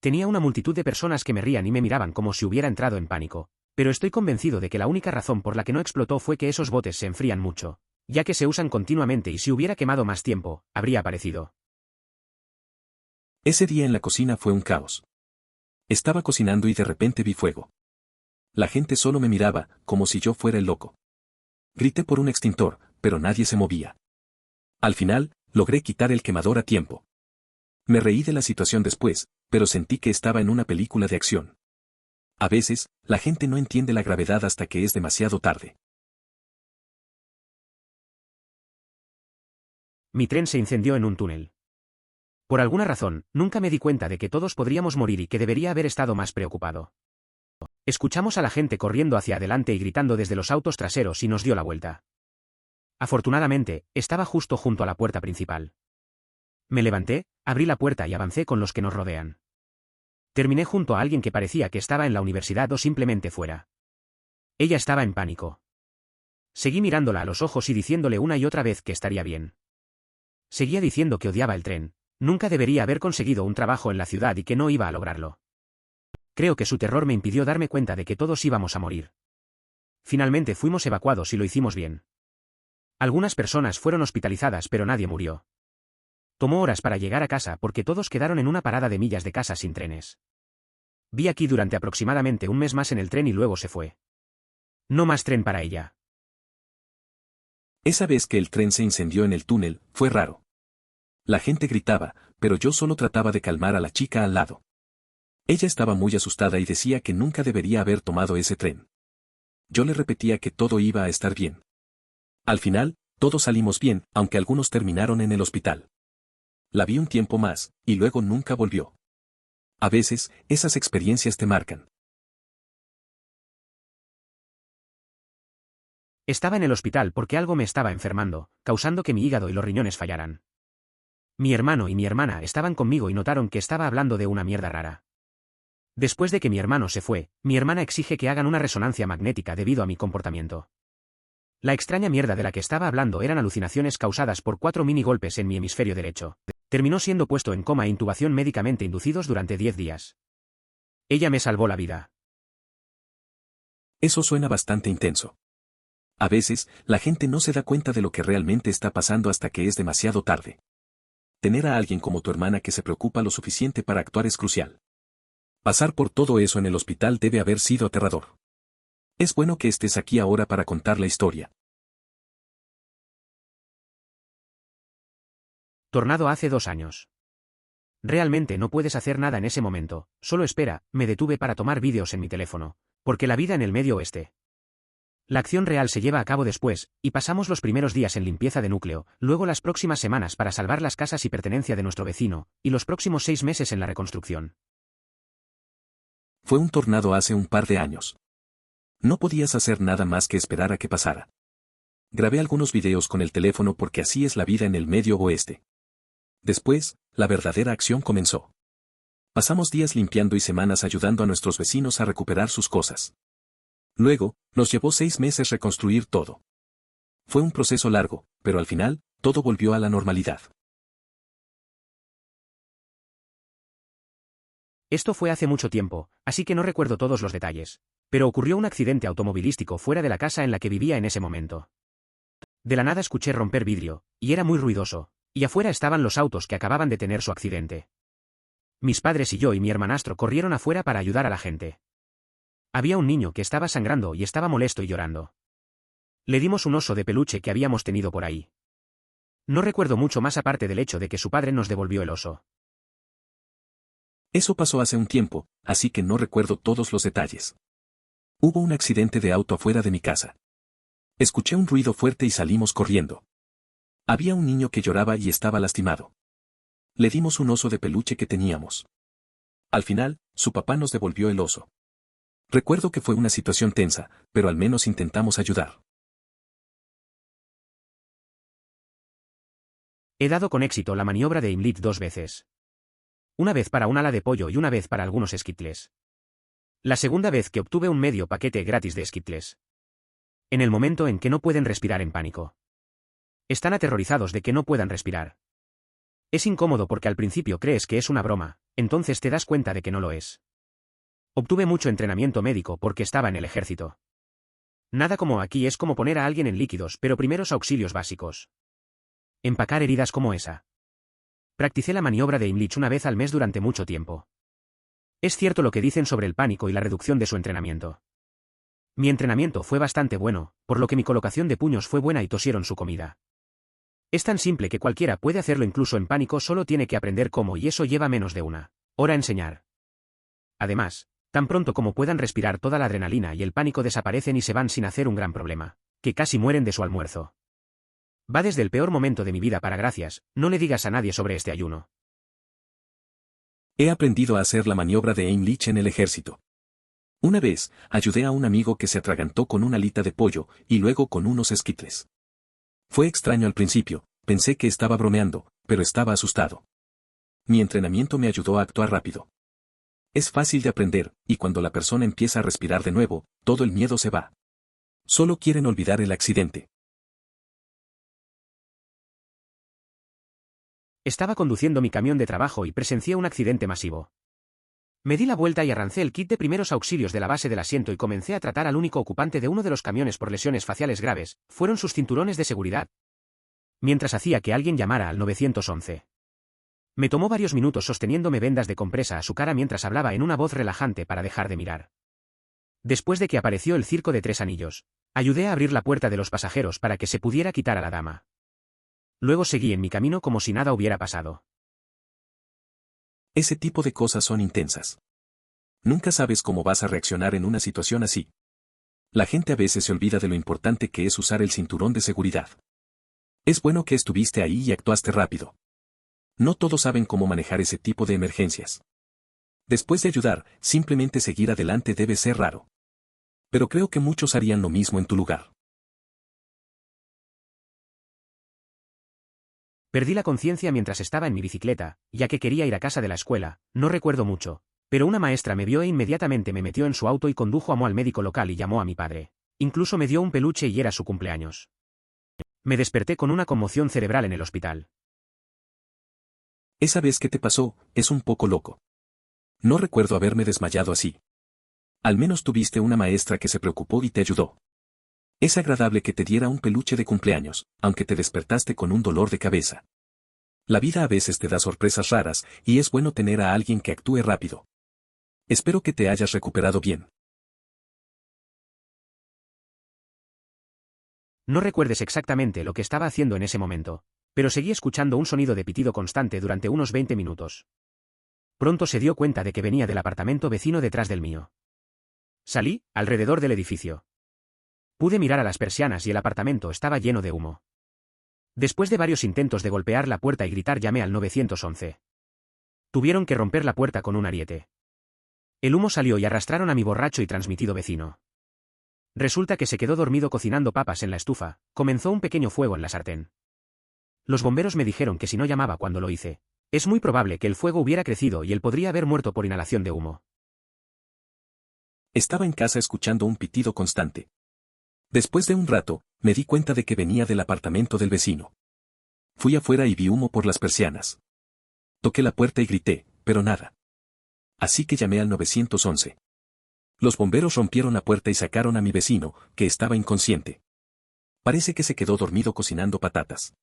Tenía una multitud de personas que me rían y me miraban como si hubiera entrado en pánico, pero estoy convencido de que la única razón por la que no explotó fue que esos botes se enfrían mucho, ya que se usan continuamente y si hubiera quemado más tiempo, habría aparecido. Ese día en la cocina fue un caos. Estaba cocinando y de repente vi fuego. La gente solo me miraba, como si yo fuera el loco. Grité por un extintor, pero nadie se movía. Al final, logré quitar el quemador a tiempo. Me reí de la situación después, pero sentí que estaba en una película de acción. A veces, la gente no entiende la gravedad hasta que es demasiado tarde. mi tren se incendió en un túnel. Por alguna razón, nunca me di cuenta de que todos podríamos morir y que debería haber estado más preocupado. Escuchamos a la gente corriendo hacia adelante y gritando desde los autos traseros y nos dio la vuelta. Afortunadamente, estaba justo junto a la puerta principal. Me levanté, abrí la puerta y avancé con los que nos rodean. Terminé junto a alguien que parecía que estaba en la universidad o simplemente fuera. Ella estaba en pánico. Seguí mirándola a los ojos y diciéndole una y otra vez que estaría bien. Seguía diciendo que odiaba el tren, nunca debería haber conseguido un trabajo en la ciudad y que no iba a lograrlo. Creo que su terror me impidió darme cuenta de que todos íbamos a morir. Finalmente fuimos evacuados y lo hicimos bien. Algunas personas fueron hospitalizadas pero nadie murió. Tomó horas para llegar a casa porque todos quedaron en una parada de millas de casa sin trenes. Vi aquí durante aproximadamente un mes más en el tren y luego se fue. No más tren para ella. Esa vez que el tren se incendió en el túnel, fue raro. La gente gritaba, pero yo solo trataba de calmar a la chica al lado. Ella estaba muy asustada y decía que nunca debería haber tomado ese tren. Yo le repetía que todo iba a estar bien. Al final, todos salimos bien, aunque algunos terminaron en el hospital. La vi un tiempo más, y luego nunca volvió. A veces, esas experiencias te marcan. Estaba en el hospital porque algo me estaba enfermando, causando que mi hígado y los riñones fallaran. Mi hermano y mi hermana estaban conmigo y notaron que estaba hablando de una mierda rara. Después de que mi hermano se fue, mi hermana exige que hagan una resonancia magnética debido a mi comportamiento. La extraña mierda de la que estaba hablando eran alucinaciones causadas por 4 mini golpes en mi hemisferio derecho. Terminó siendo puesto en coma e intubación médicamente inducidos durante 10 días. Ella me salvó la vida. Eso suena bastante intenso. A veces, la gente no se da cuenta de lo que realmente está pasando hasta que es demasiado tarde. Tener a alguien como tu hermana que se preocupa lo suficiente para actuar es crucial. Pasar por todo eso en el hospital debe haber sido aterrador. Es bueno que estés aquí ahora para contar la historia. Tornado hace 2 años. Realmente no puedes hacer nada en ese momento, solo espera, me detuve para tomar vídeos en mi teléfono, porque la vida en el Medio Oeste. La acción real se lleva a cabo después, y pasamos los primeros días en limpieza de núcleo, luego las próximas semanas para salvar las casas y pertenencia de nuestro vecino, y los próximos 6 meses en la reconstrucción. Fue un tornado hace un par de años. No podías hacer nada más que esperar a que pasara. Grabé algunos videos con el teléfono porque así es la vida en el Medio Oeste. Después, la verdadera acción comenzó. Pasamos días limpiando y semanas ayudando a nuestros vecinos a recuperar sus cosas. Luego, nos llevó 6 meses reconstruir todo. Fue un proceso largo, pero al final, todo volvió a la normalidad. Esto fue hace mucho tiempo, así que no recuerdo todos los detalles, pero ocurrió un accidente automovilístico fuera de la casa en la que vivía en ese momento. De la nada escuché romper vidrio, y era muy ruidoso, y afuera estaban los autos que acababan de tener su accidente. Mis padres y yo y mi hermanastro corrieron afuera para ayudar a la gente. Había un niño que estaba sangrando y estaba molesto y llorando. Le dimos un oso de peluche que habíamos tenido por ahí. No recuerdo mucho más aparte del hecho de que su padre nos devolvió el oso. Eso pasó hace un tiempo, así que no recuerdo todos los detalles. Hubo un accidente de auto afuera de mi casa. Escuché un ruido fuerte y salimos corriendo. Había un niño que lloraba y estaba lastimado. Le dimos un oso de peluche que teníamos. Al final, su papá nos devolvió el oso. Recuerdo que fue una situación tensa, pero al menos intentamos ayudar. He dado con éxito la maniobra de Heimlich 2 veces. Una vez para un ala de pollo y una vez para algunos Skittles. La segunda vez que obtuve un medio paquete gratis de Skittles. En el momento en que no pueden respirar en pánico. Están aterrorizados de que no puedan respirar. Es incómodo porque al principio crees que es una broma, entonces te das cuenta de que no lo es. Obtuve mucho entrenamiento médico porque estaba en el ejército. Nada como aquí es como poner a alguien en líquidos, pero primeros auxilios básicos. Empacar heridas como esa. Practicé la maniobra de Heimlich una vez al mes durante mucho tiempo. Es cierto lo que dicen sobre el pánico y la reducción de su entrenamiento. Mi entrenamiento fue bastante bueno, por lo que mi colocación de puños fue buena y tosieron su comida. Es tan simple que cualquiera puede hacerlo incluso en pánico, solo tiene que aprender cómo y eso lleva menos de una hora a enseñar. Además, tan pronto como puedan respirar toda la adrenalina y el pánico desaparecen y se van sin hacer un gran problema, que casi mueren de su almuerzo. Va desde el peor momento de mi vida para gracias, no le digas a nadie sobre este ayuno. He aprendido a hacer la maniobra de Heimlich en el ejército. Una vez, ayudé a un amigo que se atragantó con una alita de pollo y luego con unos esquitles. Fue extraño al principio, pensé que estaba bromeando, pero estaba asustado. Mi entrenamiento me ayudó a actuar rápido. Es fácil de aprender, y cuando la persona empieza a respirar de nuevo, todo el miedo se va. Solo quieren olvidar el accidente. Estaba conduciendo mi camión de trabajo y presencié un accidente masivo. Me di la vuelta y arrancé el kit de primeros auxilios de la base del asiento y comencé a tratar al único ocupante de uno de los camiones por lesiones faciales graves, fueron sus cinturones de seguridad. Mientras hacía que alguien llamara al 911. Me tomó varios minutos sosteniéndome vendas de compresa a su cara mientras hablaba en una voz relajante para dejar de mirar. Después de que apareció el circo de 3 anillos, ayudé a abrir la puerta de los pasajeros para que se pudiera quitar a la dama. Luego seguí en mi camino como si nada hubiera pasado. Ese tipo de cosas son intensas. Nunca sabes cómo vas a reaccionar en una situación así. La gente a veces se olvida de lo importante que es usar el cinturón de seguridad. Es bueno que estuviste ahí y actuaste rápido. No todos saben cómo manejar ese tipo de emergencias. Después de ayudar, simplemente seguir adelante debe ser raro. Pero creo que muchos harían lo mismo en tu lugar. Perdí la conciencia mientras estaba en mi bicicleta, ya que quería ir a casa de la escuela, no recuerdo mucho, pero una maestra me vio e inmediatamente me metió en su auto y condujo al médico local y llamó a mi padre. Incluso me dio un peluche y era su cumpleaños. Me desperté con una conmoción cerebral en el hospital. Esa vez que te pasó, es un poco loco. No recuerdo haberme desmayado así. Al menos tuviste una maestra que se preocupó y te ayudó. Es agradable que te diera un peluche de cumpleaños, aunque te despertaste con un dolor de cabeza. La vida a veces te da sorpresas raras, y es bueno tener a alguien que actúe rápido. Espero que te hayas recuperado bien. No recuerdes exactamente lo que estaba haciendo en ese momento, pero seguí escuchando un sonido de pitido constante durante unos 20 minutos. Pronto se dio cuenta de que venía del apartamento vecino detrás del mío. Salí, alrededor del edificio. Pude mirar a las persianas y el apartamento estaba lleno de humo. Después de varios intentos de golpear la puerta y gritar llamé al 911. Tuvieron que romper la puerta con un ariete. El humo salió y arrastraron a mi borracho y transmitido vecino. Resulta que se quedó dormido cocinando papas en la estufa, comenzó un pequeño fuego en la sartén. Los bomberos me dijeron que si no llamaba cuando lo hice, es muy probable que el fuego hubiera crecido y él podría haber muerto por inhalación de humo. Estaba en casa escuchando un pitido constante. Después de un rato, me di cuenta de que venía del apartamento del vecino. Fui afuera y vi humo por las persianas. Toqué la puerta y grité, pero nada. Así que llamé al 911. Los bomberos rompieron la puerta y sacaron a mi vecino, que estaba inconsciente. Parece que se quedó dormido cocinando patatas.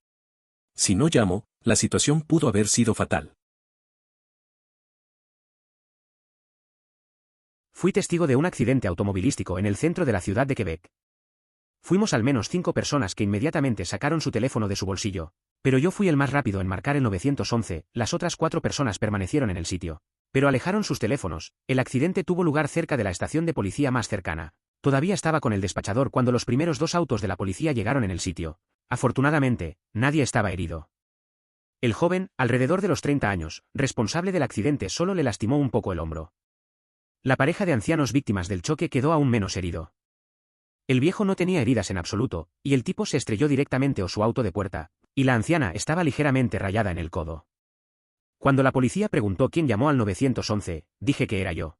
Si no llamo, la situación pudo haber sido fatal. Fui testigo de un accidente automovilístico en el centro de la ciudad de Quebec. Fuimos al menos 5 personas que inmediatamente sacaron su teléfono de su bolsillo, pero yo fui el más rápido en marcar el 911, las otras 4 personas permanecieron en el sitio, pero alejaron sus teléfonos. El accidente tuvo lugar cerca de la estación de policía más cercana. Todavía estaba con el despachador cuando los primeros 2 autos de la policía llegaron en el sitio. Afortunadamente, nadie estaba herido. El joven, alrededor de los 30 años, responsable del accidente solo le lastimó un poco el hombro. La pareja de ancianos víctimas del choque quedó aún menos herido. El viejo no tenía heridas en absoluto, y el tipo se estrelló directamente o su auto de puerta, y la anciana estaba ligeramente rayada en el codo. Cuando la policía preguntó quién llamó al 911, dije que era yo.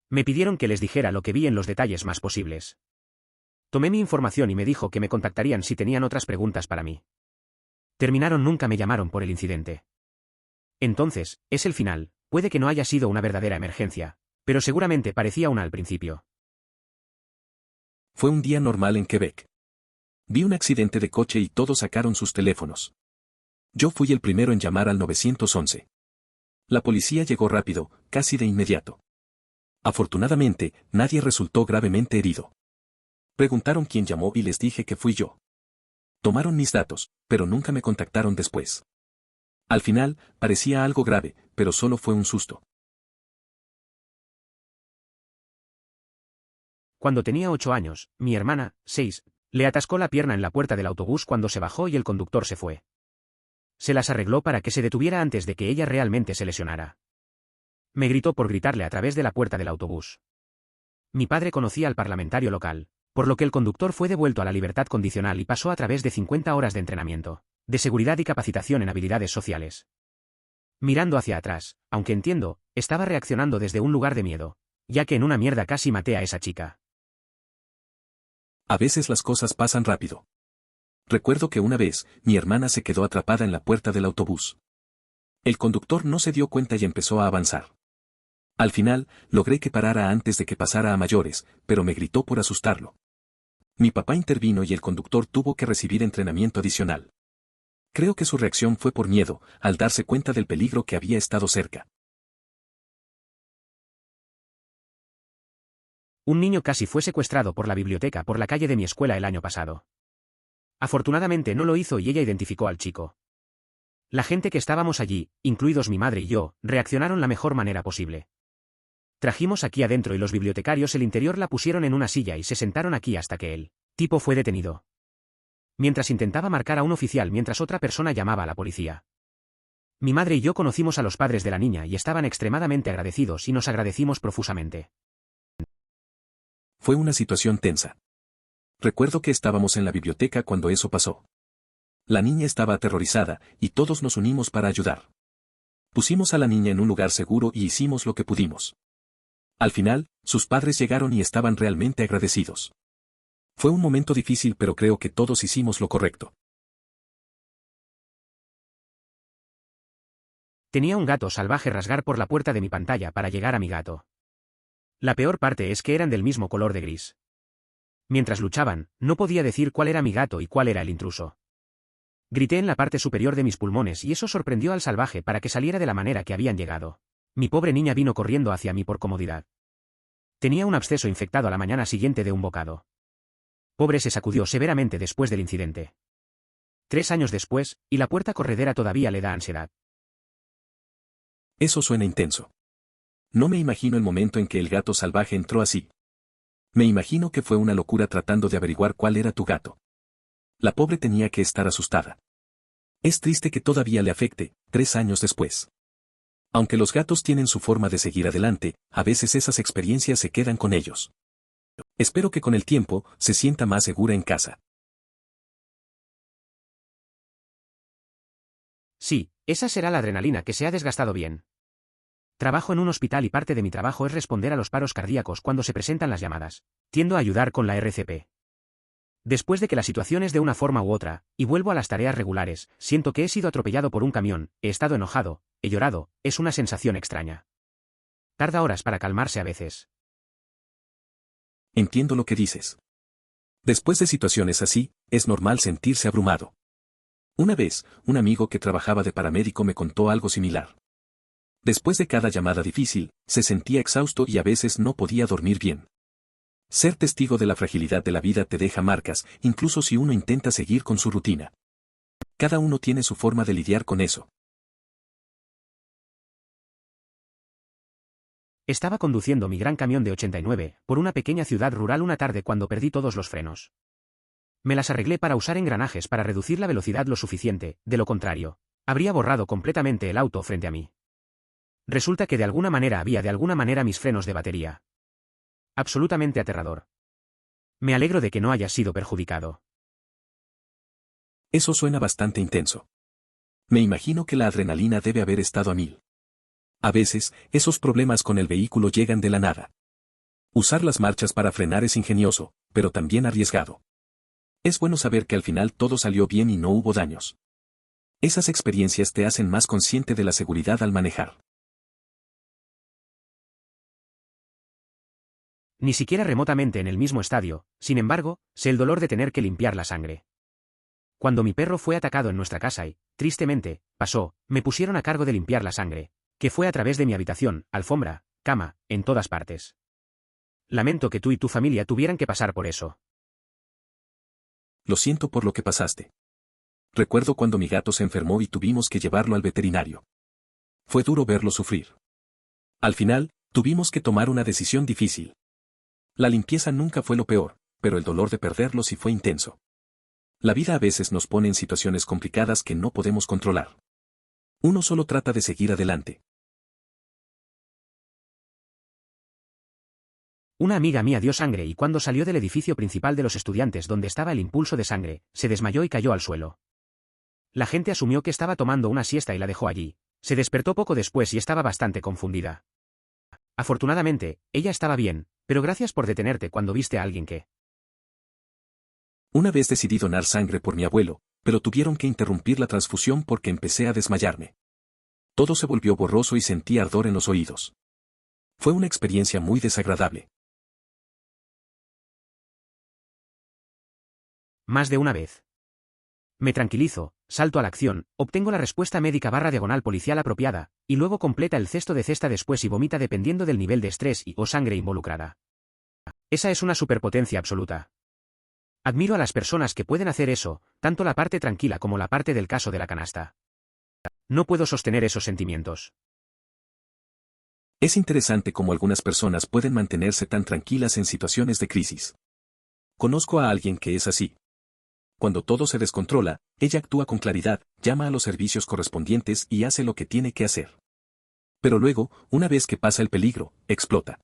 Me pidieron que les dijera lo que vi en los detalles más posibles. Tomé mi información y me dijo que me contactarían si tenían otras preguntas para mí. Nunca me llamaron por el incidente. Entonces, es el final, puede que no haya sido una verdadera emergencia, pero seguramente parecía una al principio. Fue un día normal en Quebec. Vi un accidente de coche y todos sacaron sus teléfonos. Yo fui el primero en llamar al 911. La policía llegó rápido, casi de inmediato. Afortunadamente, nadie resultó gravemente herido. Preguntaron quién llamó y les dije que fui yo. Tomaron mis datos, pero nunca me contactaron después. Al final, parecía algo grave, pero solo fue un susto. Cuando tenía 8 años, mi hermana, 6, Le atascó la pierna en la puerta del autobús cuando se bajó y el conductor se fue. Se las arregló para que se detuviera antes de que ella realmente se lesionara. Me gritó por gritarle a través de la puerta del autobús. Mi padre conocía al parlamentario local, por lo que el conductor fue devuelto a la libertad condicional y pasó a través de 50 horas de entrenamiento, de seguridad y capacitación en habilidades sociales. Mirando hacia atrás, aunque entiendo, estaba reaccionando desde un lugar de miedo, ya que en una mierda casi maté a esa chica. A veces las cosas pasan rápido. Recuerdo que una vez, mi hermana se quedó atrapada en la puerta del autobús. El conductor no se dio cuenta y empezó a avanzar. Al final, logré que parara antes de que pasara a mayores, pero me gritó por asustarlo. Mi papá intervino y el conductor tuvo que recibir entrenamiento adicional. Creo que su reacción fue por miedo, al darse cuenta del peligro que había estado cerca. Un niño casi fue secuestrado por la biblioteca por la calle de mi escuela el año pasado. Afortunadamente no lo hizo y ella identificó al chico. La gente que estábamos allí, incluidos mi madre y yo, reaccionaron la mejor manera posible. Trajimos aquí adentro y los bibliotecarios el interior la pusieron en una silla y se sentaron aquí hasta que el tipo fue detenido. Mientras intentaba marcar a un oficial mientras otra persona llamaba a la policía. Mi madre y yo conocimos a los padres de la niña y estaban extremadamente agradecidos y nos agradecimos profusamente. Fue una situación tensa. Recuerdo que estábamos en la biblioteca cuando eso pasó. La niña estaba aterrorizada, y todos nos unimos para ayudar. Pusimos a la niña en un lugar seguro y hicimos lo que pudimos. Al final, sus padres llegaron y estaban realmente agradecidos. Fue un momento difícil, pero creo que todos hicimos lo correcto. Tenía un gato salvaje rasgar por la puerta de mi pantalla para llegar a mi gato. La peor parte es que eran del mismo color de gris. Mientras luchaban, no podía decir cuál era mi gato y cuál era el intruso. Grité en la parte superior de mis pulmones y eso sorprendió al salvaje para que saliera de la manera que habían llegado. Mi pobre niña vino corriendo hacia mí por comodidad. Tenía un absceso infectado a la mañana siguiente de un bocado. Pobre se sacudió severamente después del incidente. 3 años después, y la puerta corredera todavía le da ansiedad. Eso suena intenso. No me imagino el momento en que el gato salvaje entró así. Me imagino que fue una locura tratando de averiguar cuál era tu gato. La pobre tenía que estar asustada. Es triste que todavía le afecte, 3 años después. Aunque los gatos tienen su forma de seguir adelante, a veces esas experiencias se quedan con ellos. Espero que con el tiempo, se sienta más segura en casa. Sí, esa será la adrenalina que se ha desgastado bien. Trabajo en un hospital y parte de mi trabajo es responder a los paros cardíacos cuando se presentan las llamadas. Tiendo a ayudar con la RCP. Después de que la situación es de una forma u otra, y vuelvo a las tareas regulares, siento que he sido atropellado por un camión, he estado enojado, he llorado, es una sensación extraña. Tarda horas para calmarse a veces. Entiendo lo que dices. Después de situaciones así, es normal sentirse abrumado. Una vez, un amigo que trabajaba de paramédico me contó algo similar. Después de cada llamada difícil, se sentía exhausto y a veces no podía dormir bien. Ser testigo de la fragilidad de la vida te deja marcas, incluso si uno intenta seguir con su rutina. Cada uno tiene su forma de lidiar con eso. Estaba conduciendo mi gran camión de 89 por una pequeña ciudad rural una tarde cuando perdí todos los frenos. Me las arreglé para usar engranajes para reducir la velocidad lo suficiente, de lo contrario, habría borrado completamente el auto frente a mí. Resulta que de alguna manera había mis frenos de batería. Absolutamente aterrador. Me alegro de que no hayas sido perjudicado. Eso suena bastante intenso. Me imagino que la adrenalina debe haber estado a 1000. A veces, esos problemas con el vehículo llegan de la nada. Usar las marchas para frenar es ingenioso, pero también arriesgado. Es bueno saber que al final todo salió bien y no hubo daños. Esas experiencias te hacen más consciente de la seguridad al manejar. Ni siquiera remotamente en el mismo estadio, sin embargo, sé el dolor de tener que limpiar la sangre. Cuando mi perro fue atacado en nuestra casa y, tristemente, pasó, me pusieron a cargo de limpiar la sangre, que fue a través de mi habitación, alfombra, cama, en todas partes. Lamento que tú y tu familia tuvieran que pasar por eso. Lo siento por lo que pasaste. Recuerdo cuando mi gato se enfermó y tuvimos que llevarlo al veterinario. Fue duro verlo sufrir. Al final, tuvimos que tomar una decisión difícil. La limpieza nunca fue lo peor, pero el dolor de perderlo sí fue intenso. La vida a veces nos pone en situaciones complicadas que no podemos controlar. Uno solo trata de seguir adelante. Una amiga mía dio sangre y cuando salió del edificio principal de los estudiantes donde estaba el impulso de sangre, se desmayó y cayó al suelo. La gente asumió que estaba tomando una siesta y la dejó allí. Se despertó poco después y estaba bastante confundida. Afortunadamente, ella estaba bien, pero gracias por detenerte cuando viste a alguien que... Una vez decidí donar sangre por mi abuelo, pero tuvieron que interrumpir la transfusión porque empecé a desmayarme. Todo se volvió borroso y sentí ardor en los oídos. Fue una experiencia muy desagradable. Más de una vez. Me tranquilizo, salto a la acción, obtengo la respuesta médica / policial apropiada, y luego completa el cesto de cesta después y vomita dependiendo del nivel de estrés y o sangre involucrada. Esa es una superpotencia absoluta. Admiro a las personas que pueden hacer eso, tanto la parte tranquila como la parte del caso de la canasta. No puedo sostener esos sentimientos. Es interesante cómo algunas personas pueden mantenerse tan tranquilas en situaciones de crisis. Conozco a alguien que es así. Cuando todo se descontrola, ella actúa con claridad, llama a los servicios correspondientes y hace lo que tiene que hacer. Pero luego, una vez que pasa el peligro, explota.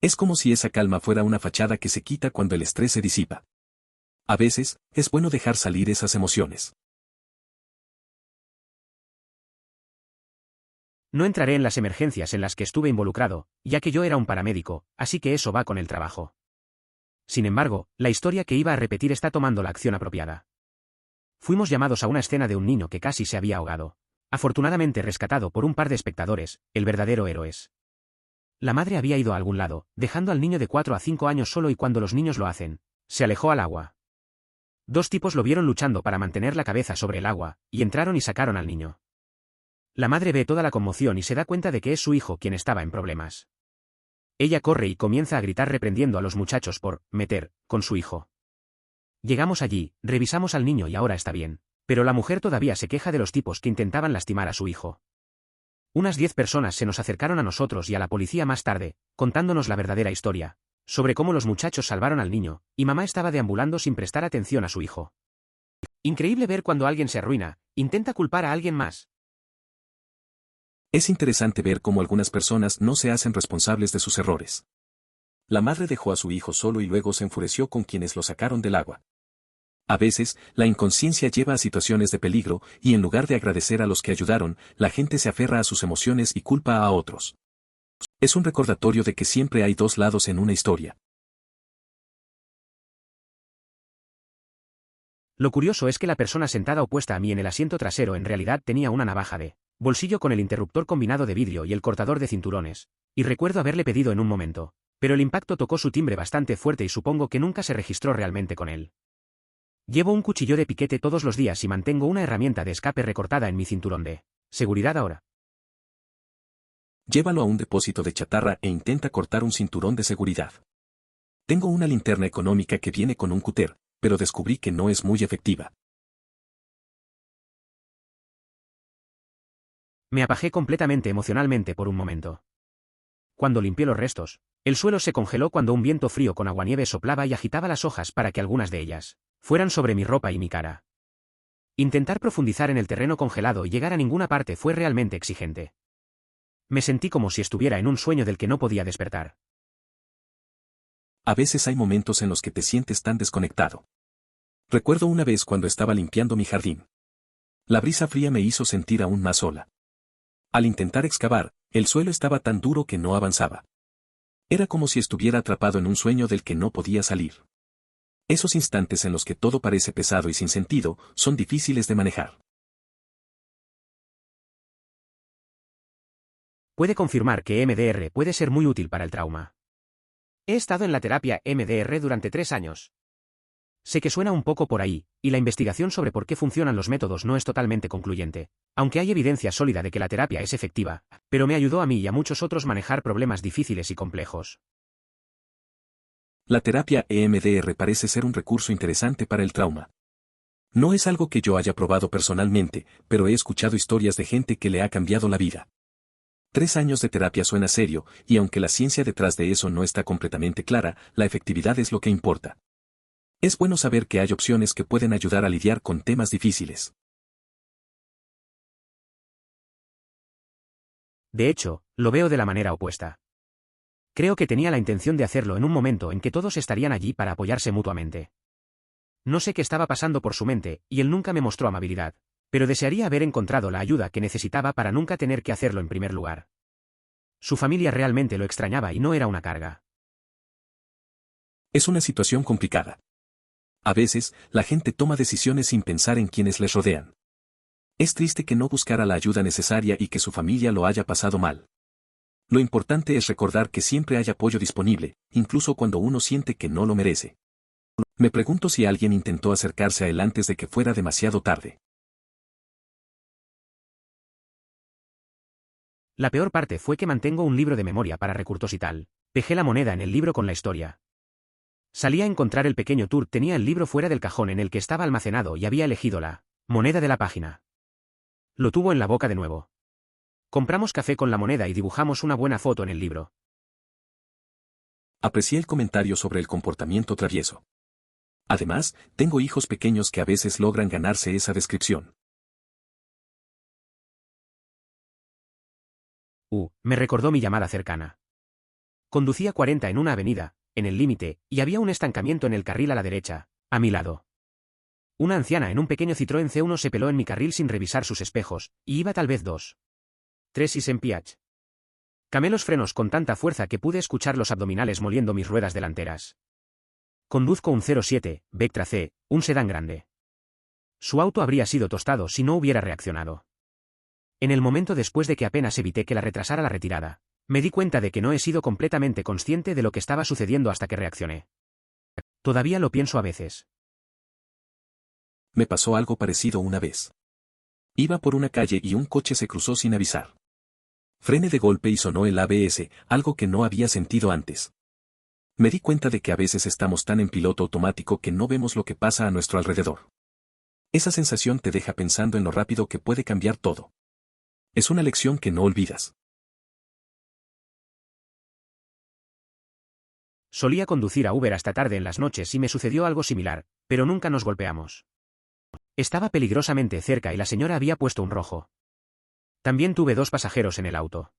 Es como si esa calma fuera una fachada que se quita cuando el estrés se disipa. A veces, es bueno dejar salir esas emociones. No entraré en las emergencias en las que estuve involucrado, ya que yo era un paramédico, así que eso va con el trabajo. Sin embargo, la historia que iba a repetir está tomando la acción apropiada. Fuimos llamados a una escena de un niño que casi se había ahogado. Afortunadamente rescatado por un par de espectadores, el verdadero héroes. La madre había ido a algún lado, dejando al niño de 4 a 5 años solo y cuando los niños lo hacen, se alejó al agua. Dos tipos lo vieron luchando para mantener la cabeza sobre el agua, y entraron y sacaron al niño. La madre ve toda la conmoción y se da cuenta de que es su hijo quien estaba en problemas. Ella corre y comienza a gritar reprendiendo a los muchachos por meter con su hijo. Llegamos allí, revisamos al niño y ahora está bien, pero la mujer todavía se queja de los tipos que intentaban lastimar a su hijo. Unas 10 personas se nos acercaron a nosotros y a la policía más tarde, contándonos la verdadera historia, sobre cómo los muchachos salvaron al niño, y mamá estaba deambulando sin prestar atención a su hijo. Increíble ver cuando alguien se arruina, intenta culpar a alguien más. Es interesante ver cómo algunas personas no se hacen responsables de sus errores. La madre dejó a su hijo solo y luego se enfureció con quienes lo sacaron del agua. A veces, la inconsciencia lleva a situaciones de peligro y en lugar de agradecer a los que ayudaron, la gente se aferra a sus emociones y culpa a otros. Es un recordatorio de que siempre hay dos lados en una historia. Lo curioso es que la persona sentada opuesta a mí en el asiento trasero en realidad tenía una navaja de bolsillo con el interruptor combinado de vidrio y el cortador de cinturones, y recuerdo haberle pedido en un momento, pero el impacto tocó su timbre bastante fuerte y supongo que nunca se registró realmente con él. Llevo un cuchillo de piquete todos los días y mantengo una herramienta de escape recortada en mi cinturón de seguridad ahora. Llévalo a un depósito de chatarra e intenta cortar un cinturón de seguridad. Tengo una linterna económica que viene con un cúter, pero descubrí que no es muy efectiva. Me apagé completamente emocionalmente por un momento. Cuando limpié los restos, el suelo se congeló cuando un viento frío con aguanieve soplaba y agitaba las hojas para que algunas de ellas fueran sobre mi ropa y mi cara. Intentar profundizar en el terreno congelado y llegar a ninguna parte fue realmente exigente. Me sentí como si estuviera en un sueño del que no podía despertar. A veces hay momentos en los que te sientes tan desconectado. Recuerdo una vez cuando estaba limpiando mi jardín. La brisa fría me hizo sentir aún más sola. Al intentar excavar, el suelo estaba tan duro que no avanzaba. Era como si estuviera atrapado en un sueño del que no podía salir. Esos instantes en los que todo parece pesado y sin sentido, son difíciles de manejar. Puede confirmar que EMDR puede ser muy útil para el trauma. He estado en la terapia EMDR durante 3 años. Sé que suena un poco por ahí, y la investigación sobre por qué funcionan los métodos no es totalmente concluyente, aunque hay evidencia sólida de que la terapia es efectiva, pero me ayudó a mí y a muchos otros manejar problemas difíciles y complejos. La terapia EMDR parece ser un recurso interesante para el trauma. No es algo que yo haya probado personalmente, pero he escuchado historias de gente que le ha cambiado la vida. 3 años de terapia suena serio, y aunque la ciencia detrás de eso no está completamente clara, la efectividad es lo que importa. Es bueno saber que hay opciones que pueden ayudar a lidiar con temas difíciles. De hecho, lo veo de la manera opuesta. Creo que tenía la intención de hacerlo en un momento en que todos estarían allí para apoyarse mutuamente. No sé qué estaba pasando por su mente, y él nunca me mostró amabilidad, pero desearía haber encontrado la ayuda que necesitaba para nunca tener que hacerlo en primer lugar. Su familia realmente lo extrañaba y no era una carga. Es una situación complicada. A veces, la gente toma decisiones sin pensar en quienes les rodean. Es triste que no buscara la ayuda necesaria y que su familia lo haya pasado mal. Lo importante es recordar que siempre hay apoyo disponible, incluso cuando uno siente que no lo merece. Me pregunto si alguien intentó acercarse a él antes de que fuera demasiado tarde. La peor parte fue que mantengo un libro de memoria para recursos y tal. Dejé la moneda en el libro con la historia. Salí a encontrar el pequeño Tur, tenía el libro fuera del cajón en el que estaba almacenado y había elegido la moneda de la página. Lo tuvo en la boca de nuevo. Compramos café con la moneda y dibujamos una buena foto en el libro. Aprecié el comentario sobre el comportamiento travieso. Además, tengo hijos pequeños que a veces logran ganarse esa descripción. Me recordó mi llamada cercana. Conducía 40 en una avenida, en el límite, y había un estancamiento en el carril a la derecha, a mi lado. Una anciana en un pequeño Citroën C1 se peló en mi carril sin revisar sus espejos, y iba tal vez 2. 3 y Sempiach. Camé los frenos con tanta fuerza que pude escuchar los abdominales moliendo mis ruedas delanteras. Conduzco un 07, Vectra C, un sedán grande. Su auto habría sido tostado si no hubiera reaccionado. En el momento después de que apenas evité que la retrasara la retirada, me di cuenta de que no he sido completamente consciente de lo que estaba sucediendo hasta que reaccioné. Todavía lo pienso a veces. Me pasó algo parecido una vez. Iba por una calle y un coche se cruzó sin avisar. Frené de golpe y sonó el ABS, algo que no había sentido antes. Me di cuenta de que a veces estamos tan en piloto automático que no vemos lo que pasa a nuestro alrededor. Esa sensación te deja pensando en lo rápido que puede cambiar todo. Es una lección que no olvidas. Solía conducir a Uber hasta tarde en las noches y me sucedió algo similar, pero nunca nos golpeamos. Estaba peligrosamente cerca y la señora había puesto un rojo. También tuve 2 pasajeros en el auto.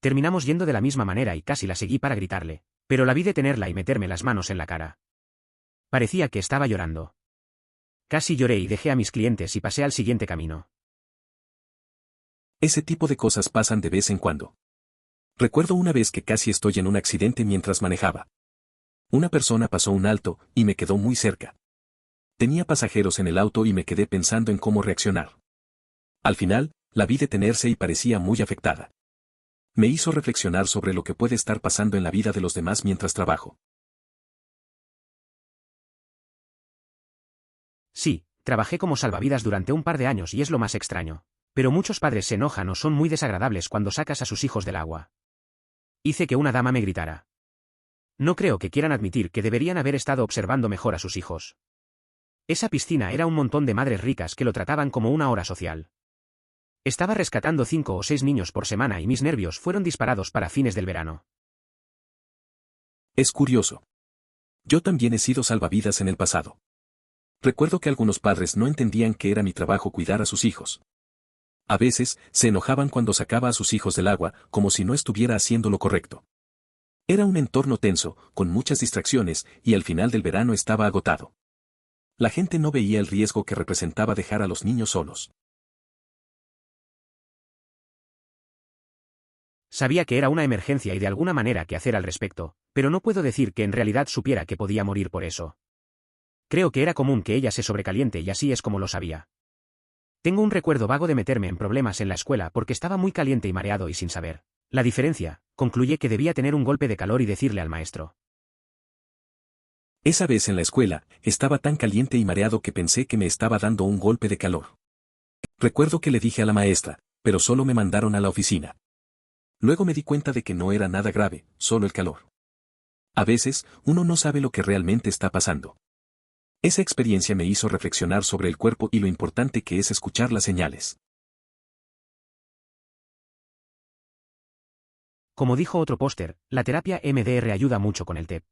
Terminamos yendo de la misma manera y casi la seguí para gritarle, pero la vi detenerla y meterme las manos en la cara. Parecía que estaba llorando. Casi lloré y dejé a mis clientes y pasé al siguiente camino. Ese tipo de cosas pasan de vez en cuando. Recuerdo una vez que casi estoy en un accidente mientras manejaba. Una persona pasó un alto y me quedó muy cerca. Tenía pasajeros en el auto y me quedé pensando en cómo reaccionar. Al final, la vi detenerse y parecía muy afectada. Me hizo reflexionar sobre lo que puede estar pasando en la vida de los demás mientras trabajo. Sí, trabajé como salvavidas durante un par de años y es lo más extraño. Pero muchos padres se enojan o son muy desagradables cuando sacas a sus hijos del agua. Hice que una dama me gritara. No creo que quieran admitir que deberían haber estado observando mejor a sus hijos. Esa piscina era un montón de madres ricas que lo trataban como una hora social. Estaba rescatando 5 o 6 niños por semana y mis nervios fueron disparados para fines del verano. Es curioso. Yo también he sido salvavidas en el pasado. Recuerdo que algunos padres no entendían que era mi trabajo cuidar a sus hijos. A veces, se enojaban cuando sacaba a sus hijos del agua, como si no estuviera haciendo lo correcto. Era un entorno tenso, con muchas distracciones, y al final del verano estaba agotado. La gente no veía el riesgo que representaba dejar a los niños solos. Sabía que era una emergencia y de alguna manera qué hacer al respecto, pero no puedo decir que en realidad supiera que podía morir por eso. Creo que era común que ella se sobrecaliente y así es como lo sabía. Tengo un recuerdo vago de meterme en problemas en la escuela porque estaba muy caliente y mareado y sin saber la diferencia, concluye que debía tener un golpe de calor y decirle al maestro. Esa vez en la escuela, estaba tan caliente y mareado que pensé que me estaba dando un golpe de calor. Recuerdo que le dije a la maestra, pero solo me mandaron a la oficina. Luego me di cuenta de que no era nada grave, solo el calor. A veces, uno no sabe lo que realmente está pasando. Esa experiencia me hizo reflexionar sobre el cuerpo y lo importante que es escuchar las señales. Como dijo otro póster, la terapia MDR ayuda mucho con el TEP.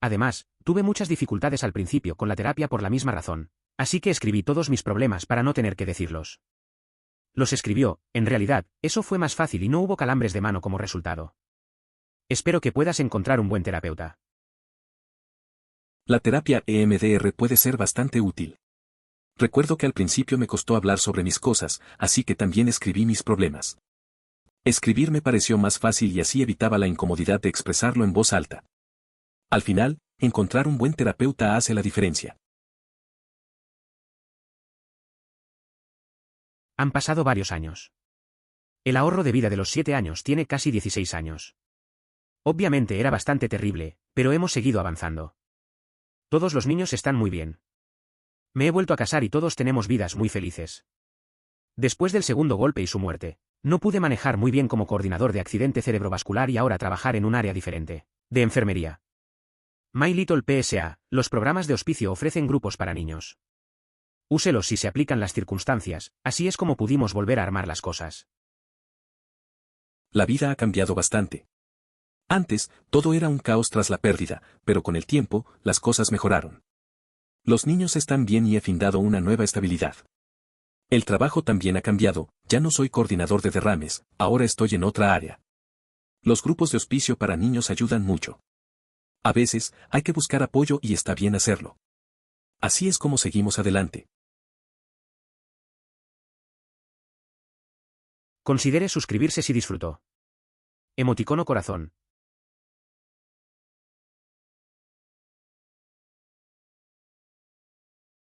Además, tuve muchas dificultades al principio con la terapia por la misma razón, así que escribí todos mis problemas para no tener que decirlos. Los escribió, en realidad, eso fue más fácil y no hubo calambres de mano como resultado. Espero que puedas encontrar un buen terapeuta. La terapia EMDR puede ser bastante útil. Recuerdo que al principio me costó hablar sobre mis cosas, así que también escribí mis problemas. Escribir me pareció más fácil y así evitaba la incomodidad de expresarlo en voz alta. Al final, encontrar un buen terapeuta hace la diferencia. Han pasado varios años. El ahorro de vida de los 7 años tiene casi 16 años. Obviamente era bastante terrible, pero hemos seguido avanzando. Todos los niños están muy bien. Me he vuelto a casar y todos tenemos vidas muy felices. Después del segundo golpe y su muerte, no pude manejar muy bien como coordinador de accidente cerebrovascular y ahora trabajar en un área diferente, de enfermería. My Little PSA, los programas de hospicio ofrecen grupos para niños. Úselos si se aplican las circunstancias, así es como pudimos volver a armar las cosas. La vida ha cambiado bastante. Antes, todo era un caos tras la pérdida, pero con el tiempo, las cosas mejoraron. Los niños están bien y he fundado una nueva estabilidad. El trabajo también ha cambiado, ya no soy coordinador de derrames, ahora estoy en otra área. Los grupos de hospicio para niños ayudan mucho. A veces, hay que buscar apoyo y está bien hacerlo. Así es como seguimos adelante. Considere suscribirse si disfrutó. Emoticono corazón.